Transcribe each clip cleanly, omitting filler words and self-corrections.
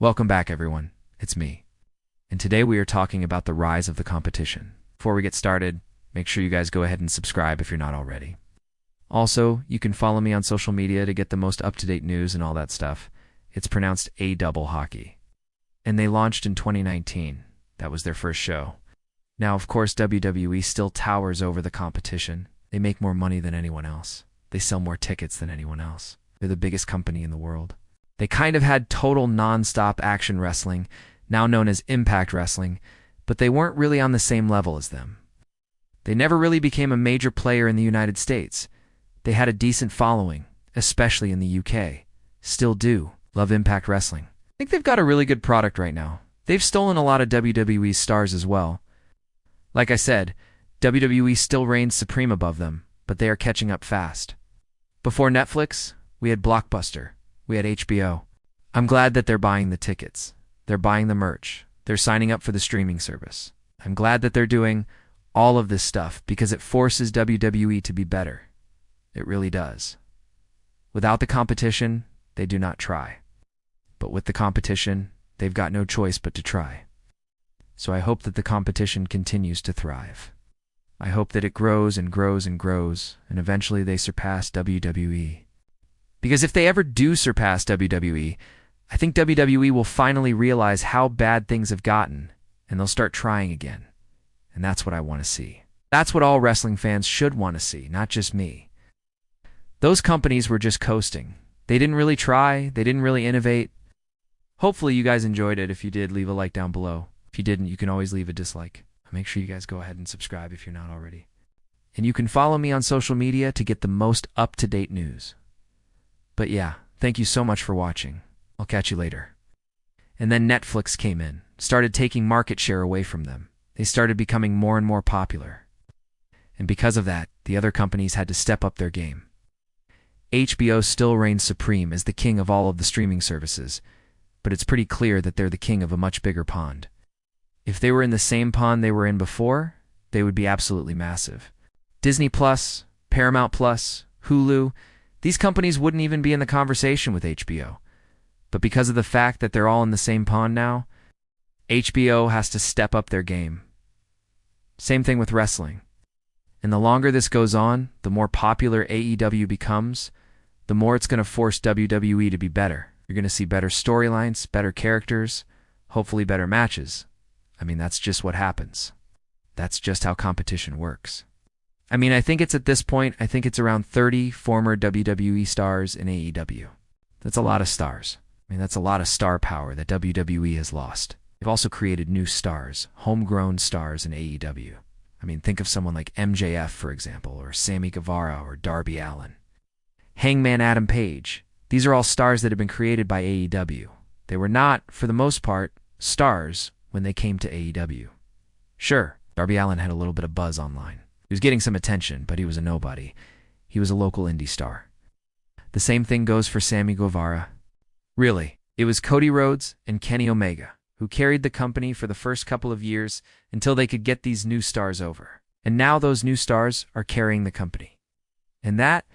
Welcome back, everyone. It's me. And today we are talking about the rise of the competition. Before we get started, make sure you guys go ahead and subscribe if you're not already. Also, you can follow me on social media to get the most up-to-date news and all that stuff. It's pronounced A-double hockey. And they launched in 2019. That was their first show. Now, of course, WWE still towers over the competition. They make more money than anyone else. They sell more tickets than anyone else. They're the biggest company in the world. They kind of had total non-stop action wrestling, now known as Impact Wrestling, but they weren't really on the same level as them. They never really became a major player in the United States. They had a decent following, especially in the UK. Still do. Love Impact Wrestling. I think they've got a really good product right now. They've stolen a lot of WWE's stars as well. Like I said, WWE still reigns supreme above them, but they are catching up fast. Before Netflix, we had Blockbuster. We had HBO. I'm glad that they're buying the tickets. They're buying the merch. They're signing up for the streaming service. I'm glad that they're doing all of this stuff because it forces WWE to be better. It really does. Without the competition, they do not try. But with the competition, they've got no choice but to try. So I hope that the competition continues to thrive. I hope that it grows and grows and grows, and eventually they surpass WWE. Because if they ever do surpass WWE, I think WWE will finally realize how bad things have gotten, and they'll start trying again. And that's what I want to see. That's what all wrestling fans should want to see, not just me. Those companies were just coasting. They didn't really try. They didn't really innovate. Hopefully you guys enjoyed it. If you did, leave a like down below. If you didn't, you can always leave a dislike. Make sure you guys go ahead and subscribe if you're not already. And you can follow me on social media to get the most up-to-date news. But yeah, thank you so much for watching. I'll catch you later. And then Netflix came in, started taking market share away from them. They started becoming more and more popular. And because of that, the other companies had to step up their game. HBO still reigns supreme as the king of all of the streaming services, but it's pretty clear that they're the king of a much bigger pond. If they were in the same pond they were in before, they would be absolutely massive. Disney Plus, Paramount Plus, Hulu, these companies wouldn't even be in the conversation with HBO. But because of the fact that they're all in the same pond now, HBO has to step up their game. Same thing with wrestling. And the longer this goes on, the more popular AEW becomes, the more it's going to force WWE to be better. You're going to see better storylines, better characters, hopefully better matches. I mean, that's just what happens. That's just how competition works. I mean, I think it's at this point, I think it's around 30 former WWE stars in AEW. That's a lot of stars. I mean, that's a lot of star power that WWE has lost. They've also created new stars, homegrown stars in AEW. I mean, think of someone like MJF, for example, or Sammy Guevara, or Darby Allin. Hangman Adam Page. These are all stars that have been created by AEW. They were not, for the most part, stars when they came to AEW. Sure, Darby Allin had a little bit of buzz online. He was getting some attention, but he was a nobody. He was a local indie star. The same thing goes for Sammy Guevara. Really, it was Cody Rhodes and Kenny Omega who carried the company for the first couple of years until they could get these new stars over. And now those new stars are carrying the company. And that,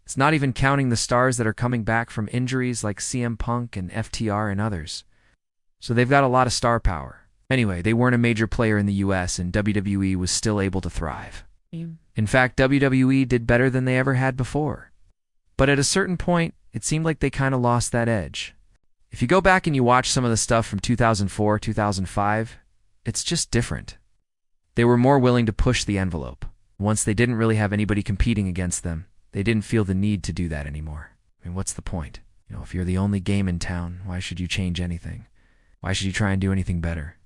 it's not even counting the stars that are coming back from injuries like CM Punk and FTR and others. So they've got a lot of star power. Anyway, they weren't a major player in the US, and WWE was still able to thrive. In fact, WWE did better than they ever had before. But at a certain point, it seemed like they kind of lost that edge. If you go back and you watch some of the stuff from 2004, 2005, it's just different. They were more willing to push the envelope. Once they didn't really have anybody competing against them, they didn't feel the need to do that anymore. I mean, what's the point? You know, if you're the only game in town, why should you change anything? Why should you try and do anything better?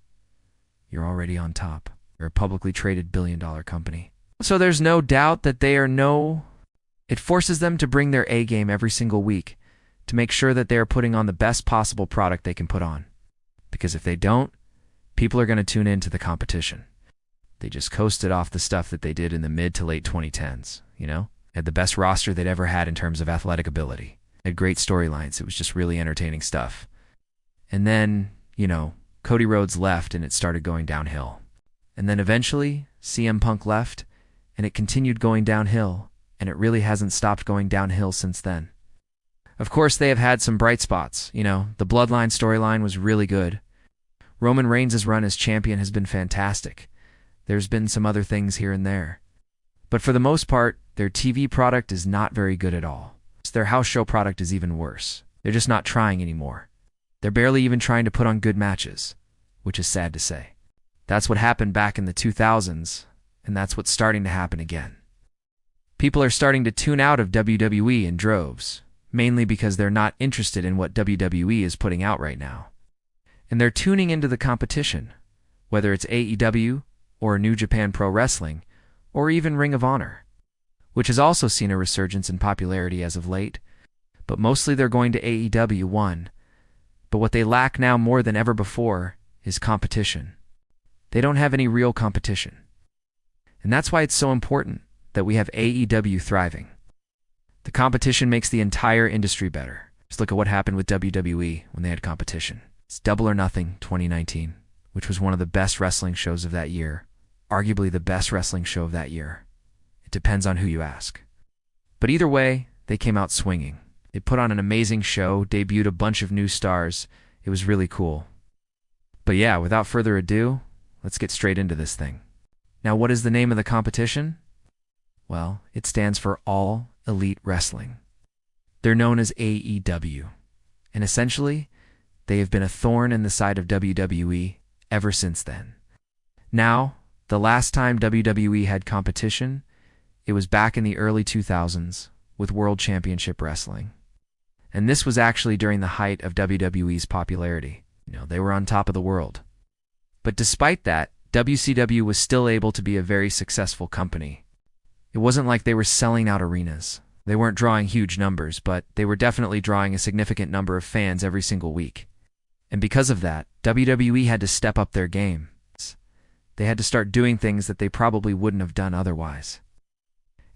You're already on top. You're a publicly traded billion-dollar company. So there's no doubt that it forces them to bring their A game every single week to make sure that they are putting on the best possible product they can put on. Because if they don't, people are going to tune into the competition. They just coasted off the stuff that they did in the mid to late 2010s, you know? Had the best roster they'd ever had in terms of athletic ability. Had great storylines. It was just really entertaining stuff. And then, you know, Cody Rhodes left and it started going downhill. And then eventually, CM Punk left and it continued going downhill, and it really hasn't stopped going downhill since then. Of course, they have had some bright spots. The Bloodline storyline was really good. Roman Reigns' run as champion has been fantastic. There's been some other things here and there. But for the most part, their TV product is not very good at all. Their house show product is even worse. They're just not trying anymore. They're barely even trying to put on good matches, which is sad to say. That's what happened back in the 2000s, and that's what's starting to happen again. People are starting to tune out of WWE in droves, mainly because they're not interested in what WWE is putting out right now. And they're tuning into the competition, whether it's AEW or New Japan Pro Wrestling, or even Ring of Honor, which has also seen a resurgence in popularity as of late, but mostly they're going to AEW one. But what they lack now more than ever before is competition. They don't have any real competition. And that's why it's so important that we have AEW thriving. The competition makes the entire industry better. Just look at what happened with WWE when they had competition. It's Double or Nothing 2019, which was one of the best wrestling shows of that year, arguably the best wrestling show of that year. It depends on who you ask. But either way, they came out swinging. They put on an amazing show, debuted a bunch of new stars. It was really cool. But yeah, without further ado, let's get straight into this thing. Now, what is the name of the competition? Well, it stands for All Elite Wrestling. They're known as AEW. And essentially, they have been a thorn in the side of WWE ever since then. Now, the last time WWE had competition, it was back in the early 2000s with World Championship Wrestling. And this was actually during the height of WWE's popularity. They were on top of the world. But despite that, WCW was still able to be a very successful company. It wasn't like they were selling out arenas. They weren't drawing huge numbers, but they were definitely drawing a significant number of fans every single week. And because of that, WWE had to step up their game. They had to start doing things that they probably wouldn't have done otherwise.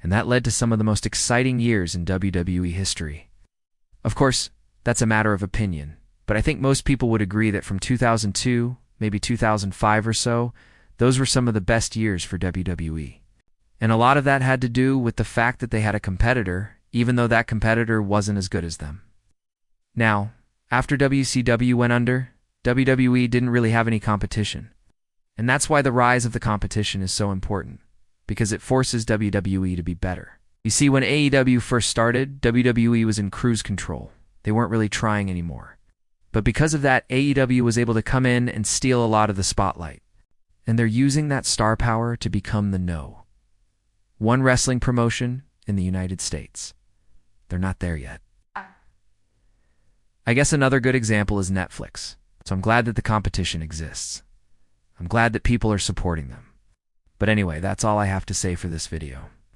And that led to some of the most exciting years in WWE history. Of course, that's a matter of opinion, but I think most people would agree that from 2002, maybe 2005 or so, those were some of the best years for WWE. And a lot of that had to do with the fact that they had a competitor, even though that competitor wasn't as good as them. Now, after WCW went under, WWE didn't really have any competition. And that's why the rise of the competition is so important, because it forces WWE to be better. You see, when AEW first started, WWE was in cruise control. They weren't really trying anymore. But because of that, AEW was able to come in and steal a lot of the spotlight. And they're using that star power to become the #1 wrestling promotion in the United States. They're not there yet. I guess another good example is Netflix. So I'm glad that the competition exists. I'm glad that people are supporting them. But anyway, that's all I have to say for this video.